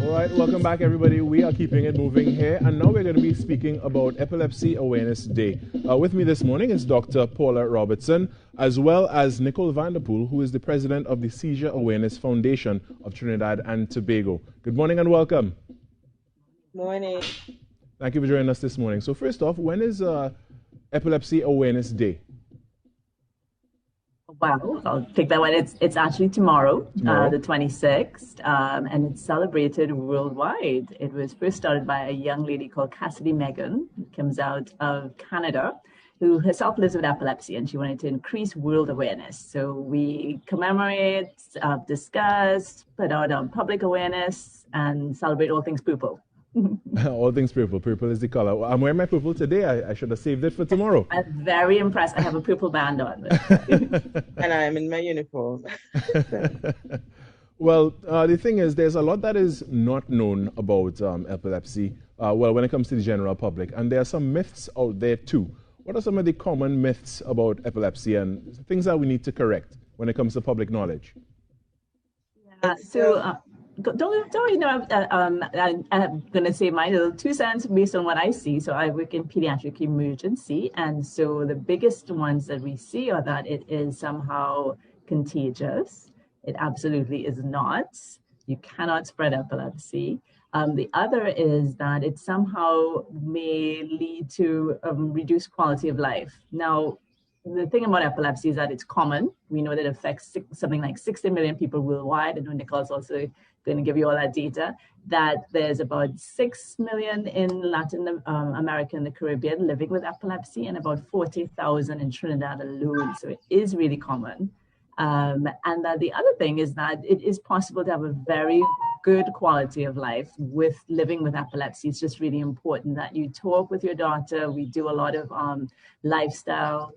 All right, welcome back, everybody. We are keeping it moving here, and now we're going to be speaking about Epilepsy Awareness Day. With me this morning is Dr. Paula Robertson, as well as Nicole Vanderpool, who is the president of the Seizure Awareness Foundation of Trinidad and Tobago. Good morning and welcome. Morning. Thank you for joining us this morning. So first off, when is Epilepsy Awareness Day? Wow, I'll take that one. It's actually tomorrow, the 26th, and it's celebrated worldwide. It was first started by a young lady called Cassidy Megan, who comes out of Canada, who herself lives with epilepsy, and she wanted to increase world awareness. So we commemorate, discuss, put out public awareness, and celebrate all things purple. All things purple. Purple is the color. I'm wearing my purple today. I should have saved it for tomorrow. I'm very impressed. I have a purple band on. And I'm in my uniform. Well, the thing is, there's a lot that is not known about epilepsy, when it comes to the general public. And there are some myths out there, too. What are some of the common myths about epilepsy and things that we need to correct when it comes to public knowledge? I'm going to say my little 2 cents based on what I see. So I work in pediatric emergency. And so the biggest ones that we see are that it is somehow contagious. It absolutely is not. You cannot spread epilepsy. The other is that it somehow may lead to reduced quality of life. Now, the thing about epilepsy is that it's common. We know that it affects something like 60 million people worldwide. I know Nicole's also going to give you all that data, that there's about 6 million in Latin America and the Caribbean living with epilepsy, and about 40,000 in Trinidad alone. So it is really common. And that the other thing is that it is possible to have a very good quality of life with living with epilepsy. It's just really important that you talk with your doctor. We do a lot of lifestyle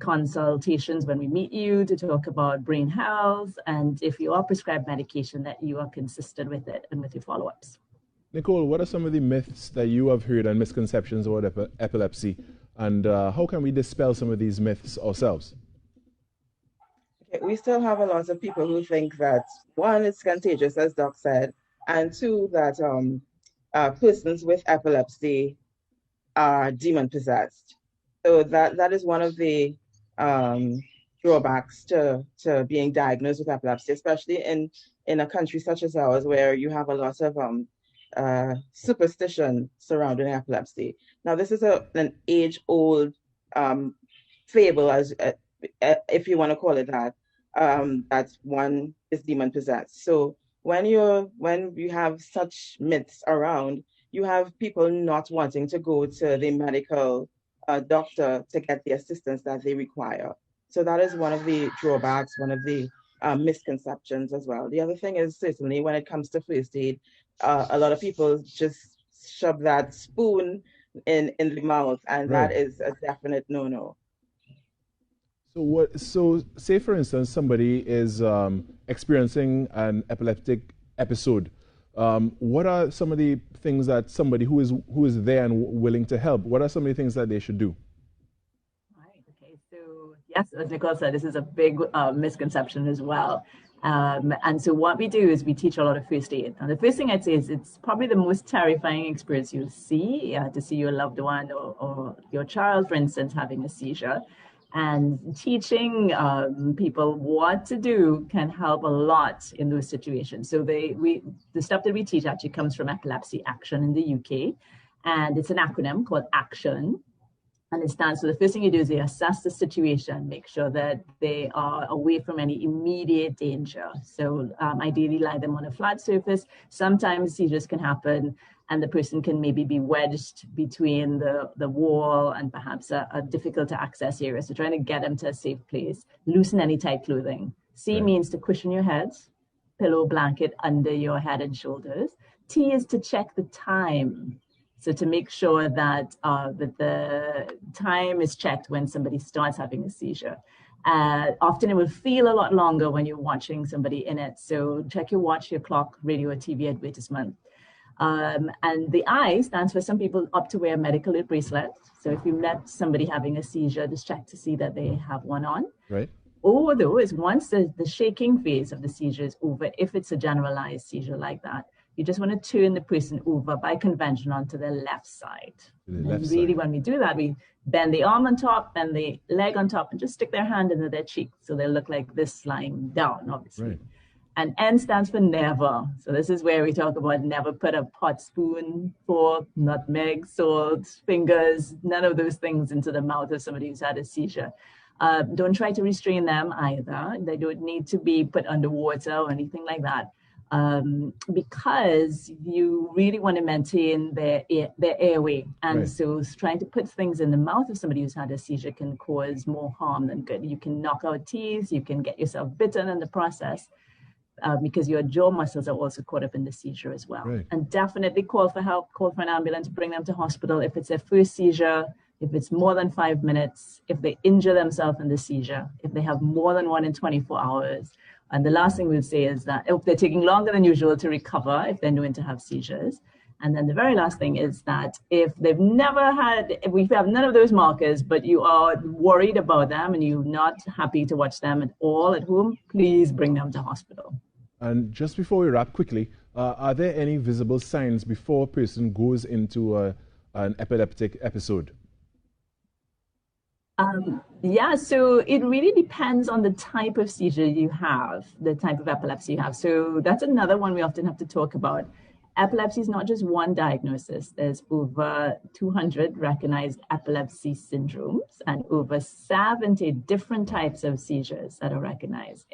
consultations when we meet you to talk about brain health, and if you are prescribed medication, that you are consistent with it and with your follow-ups. Nicole, what are some of the myths that you have heard and misconceptions about epilepsy, and how can we dispel some of these myths ourselves? Okay, we still have a lot of people who think that, one, it's contagious, as Doc said, and two, that persons with epilepsy are demon-possessed. So that is one of the drawbacks to being diagnosed with epilepsy, especially in a country such as ours, where you have a lot of superstition surrounding epilepsy. Now, this is an age-old fable, as if you want to call it that, that one is demon-possessed. So when you have such myths around, you have people not wanting to go to the medical doctor to get the assistance that they require. So that is one of the drawbacks, one of the misconceptions as well. The other thing is, certainly when it comes to first aid, a lot of people just shove that spoon in the mouth, and Right. that is a definite no-no. So say for instance, somebody is experiencing an epileptic episode. What are some of the things that somebody who is there and willing to help, what are some of the things that they should do? Right. Okay. So yes, as Nicole said, this is a big misconception as well. And so what we do is we teach a lot of first aid. And the first thing I'd say is it's probably the most terrifying experience you'll see, to see your loved one or your child, for instance, having a seizure. And teaching people what to do can help a lot in those situations. So the stuff that we teach actually comes from Epilepsy Action in the UK, and it's an acronym called ACTION. And it stands for, the first thing you do is you assess the situation, make sure that they are away from any immediate danger. So ideally lie them on a flat surface. Sometimes seizures can happen and the person can maybe be wedged between the wall and perhaps a difficult to access area. So trying to get them to a safe place. Loosen any tight clothing. C Right. means to cushion your head, pillow, blanket under your head and shoulders. T is to check the time. So to make sure that the time is checked when somebody starts having a seizure. Often it will feel a lot longer when you're watching somebody in it. So check your watch, your clock, radio or TV advertisement. And the I stands for, some people opt to wear a medical alert bracelet. So if you met somebody having a seizure, just check to see that they have one on. Right. Or though is once the shaking phase of the seizure is over, if it's a generalized seizure like that, you just want to turn the person over by convention onto the left side. Left really, side. when we do that, we bend the arm on top, bend the leg on top, and just stick their hand into their cheek. So they look like this lying down, obviously. Right. And N stands for never. So this is where we talk about never put a pot, spoon, fork, nutmeg, salt, fingers, none of those things into the mouth of somebody who's had a seizure. Don't try to restrain them either. They don't need to be put underwater or anything like that. Because you really want to maintain their airway. And Right. so trying to put things in the mouth of somebody who's had a seizure can cause more harm than good. You can knock out teeth, you can get yourself bitten in the process. Because your jaw muscles are also caught up in the seizure as well. Right. And definitely call for help, call for an ambulance, bring them to hospital if it's their first seizure, if it's more than 5 minutes, if they injure themselves in the seizure, if they have more than one in 24 hours. And the last thing we'll say is that if they're taking longer than usual to recover, if they're known to have seizures. And then the very last thing is that if we have none of those markers, but you are worried about them and you're not happy to watch them at all at home, please bring them to hospital. And just before we wrap quickly, are there any visible signs before a person goes into an epileptic episode? Yeah, so it really depends on the type of seizure you have, the type of epilepsy you have. So that's another one we often have to talk about. Epilepsy is not just one diagnosis. There's over 200 recognized epilepsy syndromes and over 70 different types of seizures that are recognized,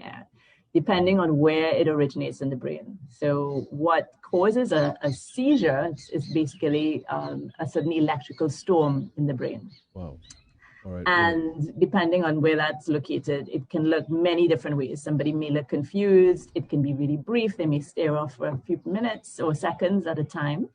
depending on where it originates in the brain. So what causes a seizure is basically a sudden electrical storm in the brain. Wow. All right. And depending on where that's located, it can look many different ways. Somebody may look confused. It can be really brief. They may stare off for a few minutes or seconds at a time.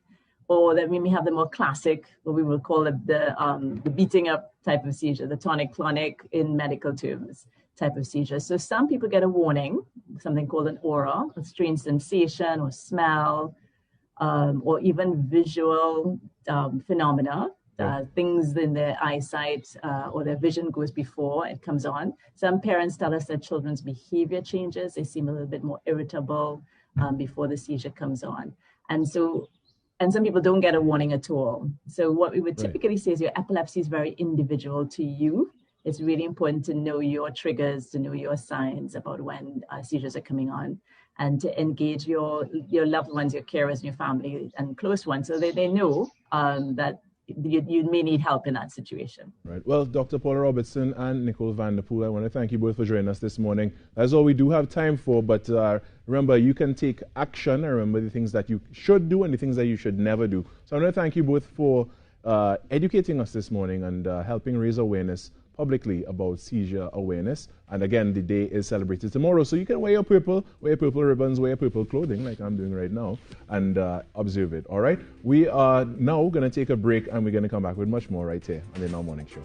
Or that we may have the more classic, what we will call the beating up type of seizure, the tonic-clonic in medical terms type of seizure. So some people get a warning, something called an aura, a strange sensation or smell, or even visual phenomena. Things in their eyesight or their vision goes before it comes on. Some parents tell us that children's behavior changes. They seem a little bit more irritable before the seizure comes on. And some people don't get a warning at all. So what we would typically say is your epilepsy is very individual to you. It's really important to know your triggers, to know your signs about when seizures are coming on, and to engage your loved ones, your carers, and your family and close ones, so they know that you may need help in that situation. Right. Well, Dr. Paula Robertson and Nicole Vanderpool, I want to thank you both for joining us this morning. That's all we do have time for, but remember, you can take action. And remember the things that you should do and the things that you should never do. So I want to thank you both for educating us this morning and helping raise awareness publicly about seizure awareness. And again, the day is celebrated tomorrow, so you can wear your purple ribbons, wear your purple clothing like I'm doing right now, and observe it. All right, we are now going to take a break, and we're going to come back with much more right here on the Now Morning Show.